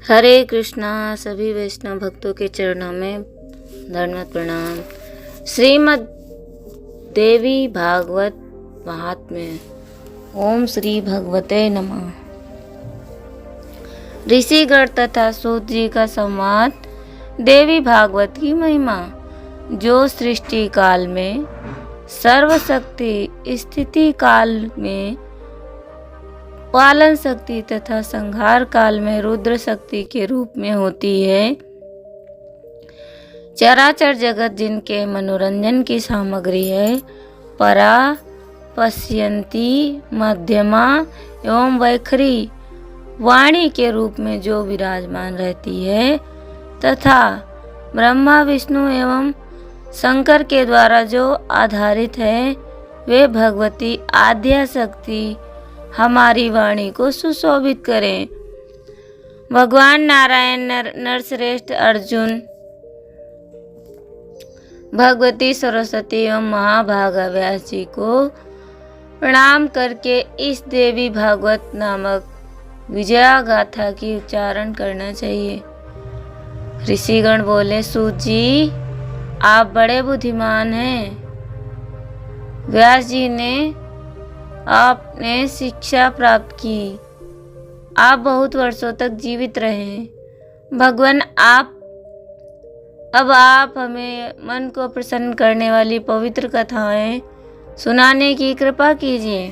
हरे कृष्णा। सभी वैष्णव भक्तों के चरणों में धन्यवाद प्रणाम। श्रीमद् देवी भागवत महात्म्य। ओम श्री भगवते नमः। ऋषिगण तथा सूत जी का संवाद। देवी भागवत की महिमा। जो सृष्टि काल में सर्वशक्ति, स्थिति काल में पालन शक्ति तथा संहार काल में रुद्र शक्ति के रूप में होती है। चराचर जगत जिनके मनोरंजन की सामग्री है। परा, पश्यंती, मध्यमा एवं वैखरी वाणी के रूप में जो विराजमान रहती है तथा ब्रह्मा, विष्णु एवं शंकर के द्वारा जो आधारित है, वे भगवती आद्या शक्ति हमारी वाणी को सुशोभित करें। भगवान नारायण नरश्रेष्ठ अर्जुन भगवती सरस्वती एवं महाभागा व्यास जी को प्रणाम करके इस देवी भागवत नामक विजया गाथा की उच्चारण करना चाहिए। ऋषिगण बोले, सूत जी आप बड़े बुद्धिमान हैं। व्यास जी ने आपने शिक्षा प्राप्त की। आप बहुत वर्षों तक जीवित रहे। भगवान अब आप हमें मन को प्रसन्न करने वाली पवित्र कथाएं सुनाने की कृपा कीजिए।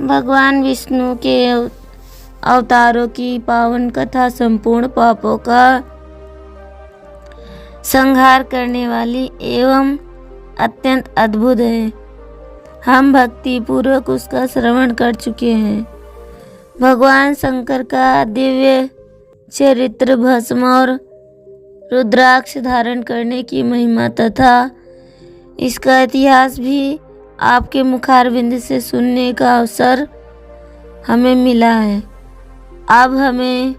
भगवान विष्णु के अवतारों की पावन कथा संपूर्ण पापों का संहार करने वाली एवं अत्यंत अद्भुत है। हम भक्ति पूर्वक उसका श्रवण कर चुके हैं। भगवान शंकर का दिव्य चरित्र, भस्म और रुद्राक्ष धारण करने की महिमा तथा इसका इतिहास भी आपके मुखारविंद से सुनने का अवसर हमें मिला है। अब हमें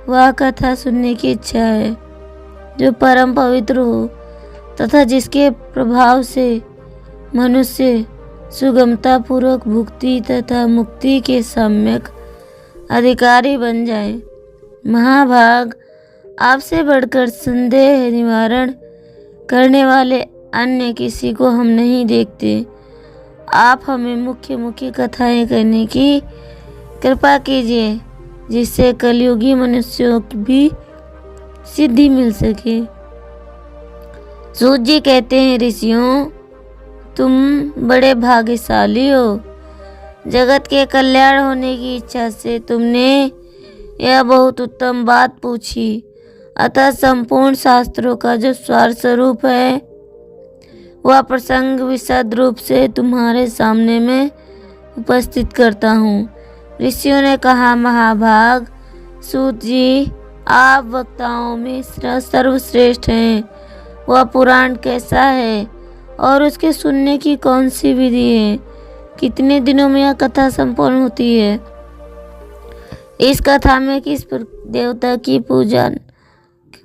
वह कथा सुनने की इच्छा है जो परम पवित्र हो तथा जिसके प्रभाव से मनुष्य सुगमता पूर्वक भुक्ति तथा मुक्ति के सम्यक अधिकारी बन जाए। महाभाग, आपसे बढ़कर संदेह निवारण करने वाले अन्य किसी को हम नहीं देखते। आप हमें मुख्य मुख्य कथाएं करने की कृपा कीजिए जिससे कलयुगी मनुष्यों की भी सिद्धि मिल सके। सूत जी कहते हैं, ऋषियों तुम बड़े भाग्यशाली हो। जगत के कल्याण होने की इच्छा से तुमने यह बहुत उत्तम बात पूछी। अतः संपूर्ण शास्त्रों का जो सार स्वरूप है वह प्रसंग विशद रूप से तुम्हारे सामने में उपस्थित करता हूँ। ऋषियों ने कहा, महाभाग सूत जी आप वक्ताओं में सर्वश्रेष्ठ हैं। वह पुराण कैसा है और उसके सुनने की कौन सी विधि है? कितने दिनों में यह कथा संपन्न होती है? इस कथा में किस देवता की पूजा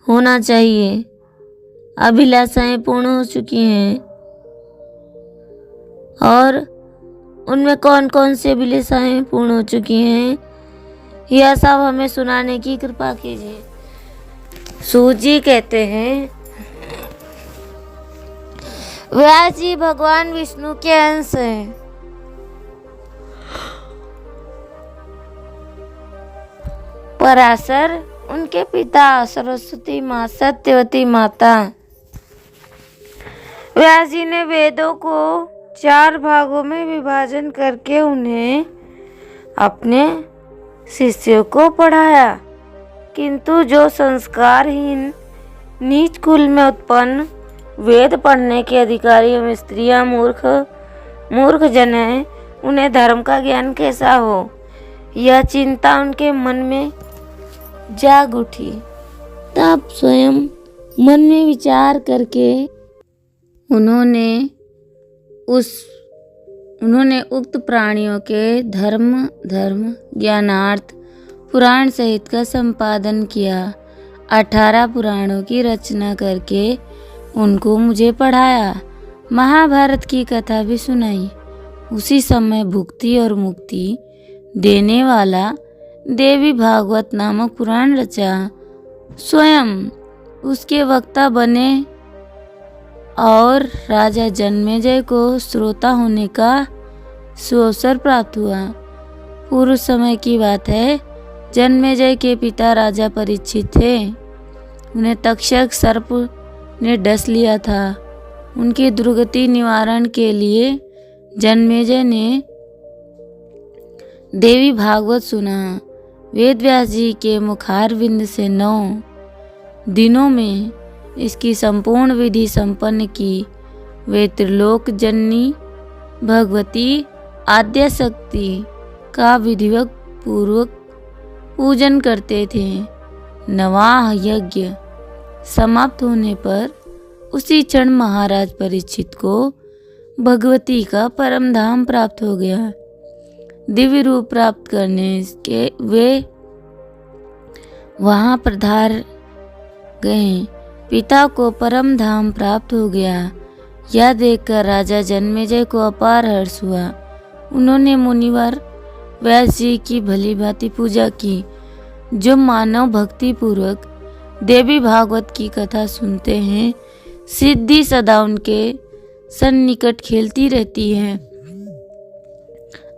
होना चाहिए? अभिलाषाएं पूर्ण हो चुकी हैं और उनमें कौन कौन सी अभिलाषाएं पूर्ण हो चुकी हैं? यह सब हमें सुनाने की कृपा कीजिए। सूत जी कहते हैं, व्यास जी भगवान विष्णु के अंश हैं। पराशर उनके पिता, सरस्वती माँ, सत्यवती माता। व्यास जी ने वेदों को 4 भागों में विभाजन करके उन्हें अपने शिष्यों को पढ़ाया। किंतु जो संस्कारहीन नीच कुल में उत्पन्न वेद पढ़ने के अधिकारी एवं स्त्रियां मूर्ख जन हैं, उन्हें धर्म का ज्ञान कैसा हो? यह चिंता उनके मन में जाग उठी। तब स्वयं मन में विचार करके उन्होंने उक्त प्राणियों के धर्म ज्ञानार्थ पुराण सहित का संपादन किया। 18 पुराणों की रचना करके उनको मुझे पढ़ाया। महाभारत की कथा भी सुनाई। उसी समय भुक्ति और मुक्ति देने वाला देवी भागवत नामक पुराण रचा। स्वयं उसके वक्ता बने और राजा जन्मेजय को श्रोता होने का सुअवसर प्राप्त हुआ। पूर्व समय की बात है। जन्मेजय के पिता राजा परीक्षित थे। उन्हें तक्षक सर्प ने डस लिया था। उनकी दुर्गति निवारण के लिए जन्मेजय ने देवी भागवत सुना। वेद व्यास जी के मुखारविंद से 9 दिनों में इसकी संपूर्ण विधि संपन्न की। वे त्रिलोक जननी भगवती आद्याशक्ति का विधिवत पूर्वक पूजन करते थे। नवाह यज्ञ समाप्त होने पर उसी क्षण महाराज परीक्षित को भगवती का परम धाम प्राप्त हो गया। दिव्य रूप प्राप्त करने के वे वहां पधार गए। पिता को परम धाम प्राप्त हो गया। यह देखकर राजा जन्मेजय को अपार हर्ष हुआ। उन्होंने मुनिवर व्यास जी की भली भांति पूजा की। जो मानव भक्ति पूर्वक देवी भागवत की कथा सुनते हैं, सिद्धि सदा उनके सन्निकट खेलती रहती है।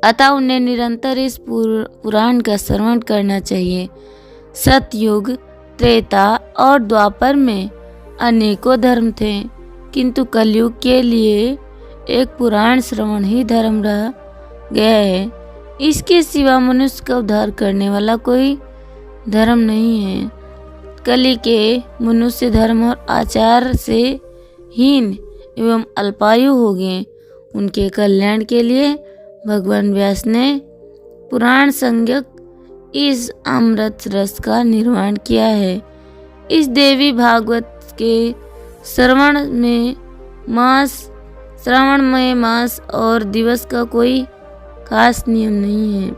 अतः उन्हें निरंतर इस पुराण का श्रवण करना चाहिए। सतयुग, त्रेता और द्वापर में अनेकों धर्म थे, किंतु कलयुग के लिए एक पुराण श्रवण ही धर्म रह गया है। इसके सिवा मनुष्य का उद्धार करने वाला कोई धर्म नहीं है। कली के मनुष्य धर्म और आचार से हीन एवं अल्पायु हो गए। उनके कल्याण के लिए भगवान व्यास ने पुराण संज्ञक इस अमृत रस का निर्माण किया है। इस देवी भागवत के श्रवण में मास और दिवस का कोई खास नियम नहीं है।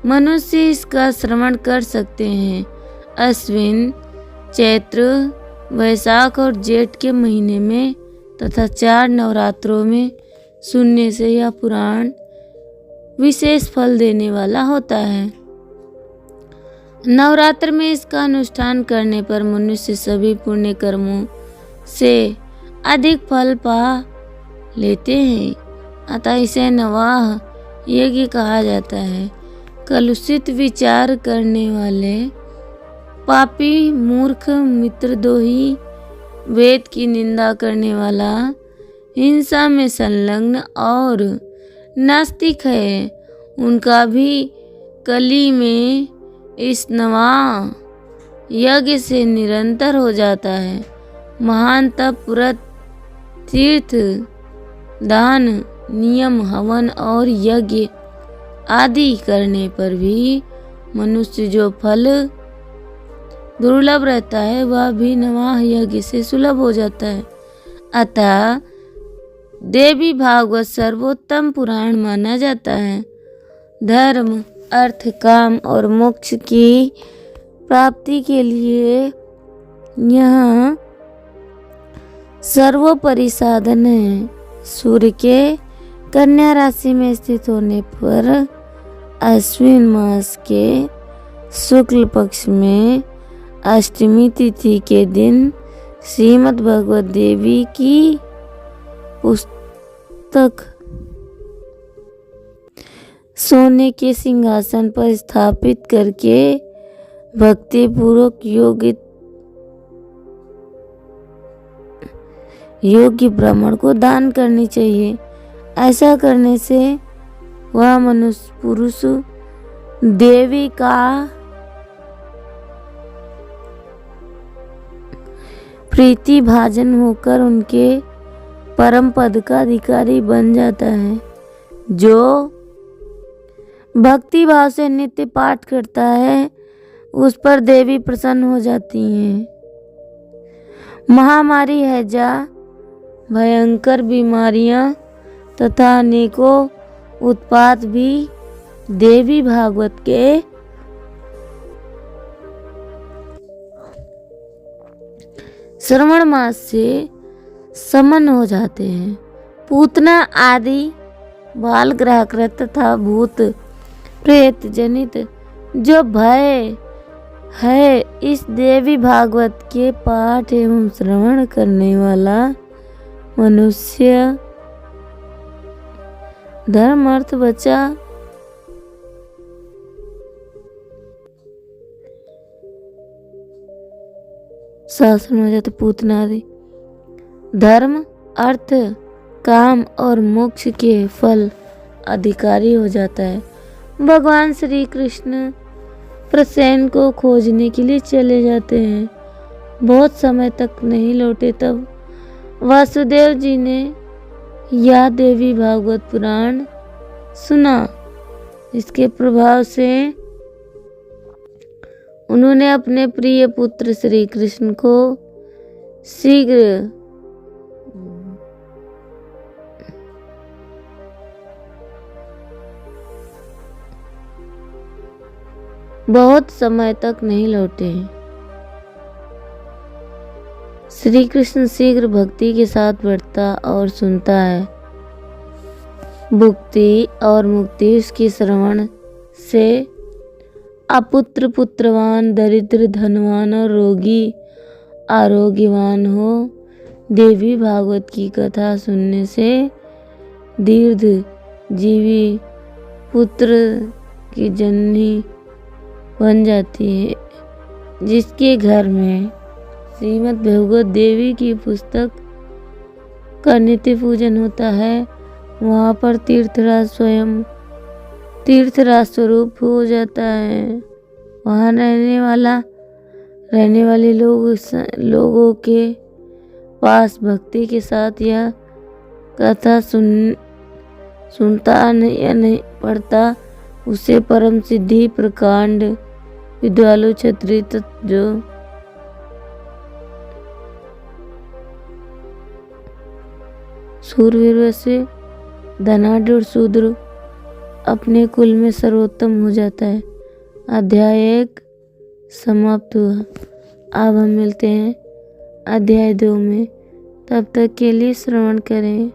मनुष्य इसका श्रवण कर सकते हैं। अश्विन, चैत्र, वैशाख और जेठ के महीने में तथा 4 नवरात्रों में सुनने से यह पुराण विशेष फल देने वाला होता है। नवरात्र में इसका अनुष्ठान करने पर मनुष्य सभी पुण्य कर्मों से अधिक फल पा लेते हैं। अतः इसे नवाह यज्ञ कहा जाता है। कलुषित विचार करने वाले पापी, मूर्ख, मित्रद्रोही, वेद की निंदा करने वाला, हिंसा में संलग्न और नास्तिक है, उनका भी कली में इस नवाह यज्ञ से निरंतर हो जाता है। महान तप, व्रत, तीर्थ, दान, नियम, हवन और यज्ञ आदि करने पर भी मनुष्य जो फल दुर्लभ रहता है, वह भी नवाह यज्ञ से सुलभ हो जाता है। अतः देवी भागवत सर्वोत्तम पुराण माना जाता है। धर्म, अर्थ, काम और मोक्ष की प्राप्ति के लिए यह सर्वोपरि साधन है। सूर्य के कन्या राशि में स्थित होने पर अश्विन मास के शुक्ल पक्ष में अष्टमी तिथि के दिन श्रीमद् भगवत देवी की पुस्तक सोने के सिंहासन पर स्थापित करके भक्ति पूर्वक योग्य ब्राह्मण को दान करनी चाहिए। ऐसा करने से वह मनुष्य पुरुष देवी का प्रीति भाजन होकर उनके परम पद का अधिकारी बन जाता है। जो भक्ति भाव से नित्य पाठ करता है, उस पर देवी प्रसन्न हो जाती हैं। महामारी, हैजा, भयंकर बीमारियां तथा अनेकों उत्पात भी देवी भागवत के श्रवण मास से समन हो जाते हैं। पूतना आदि बाल ग्रहकृत तथा भूत प्रेत जनित जो भय है। इस देवी भागवत के पाठ एवं श्रवण करने वाला मनुष्य धर्म अर्थ बचा शासन हो जाते पूतना आदि धर्म अर्थ काम और मोक्ष के फल अधिकारी हो जाता है। भगवान श्री कृष्ण प्रसेन को खोजने के लिए चले जाते हैं। बहुत समय तक नहीं लौटे तब वासुदेव जी ने यह देवी भागवत पुराण सुना। इसके प्रभाव से उन्होंने अपने प्रिय पुत्र श्री कृष्ण को शीघ्र बहुत समय तक नहीं लौटे। श्री कृष्ण शीघ्र भक्ति के साथ बढ़ता और सुनता है। भुक्ति और मुक्ति उसके श्रवण से अपुत्र पुत्रवान, दरिद्र धनवान और रोगी आरोग्यवान हो। देवी भागवत की कथा सुनने से दीर्घ जीवी पुत्र की जननी बन जाती है। जिसके घर में श्रीमद् भागवत देवी की पुस्तक का नित्य पूजन होता है, वहाँ पर तीर्थराज स्वयं तीर्थराज स्वरूप हो जाता है। वहाँ रहने वाले लोगों के पास भक्ति के साथ यह कथा सुनता या नहीं पढ़ता, उसे परम सिद्धि प्रकांड विद्वालु क्षत्रिय जो सूरवीर से धनाढ़ और शूद्र अपने कुल में सर्वोत्तम हो जाता है। अध्याय 1 समाप्त हुआ। अब हम मिलते हैं अध्याय 2 में। तब तक के लिए श्रवण करें।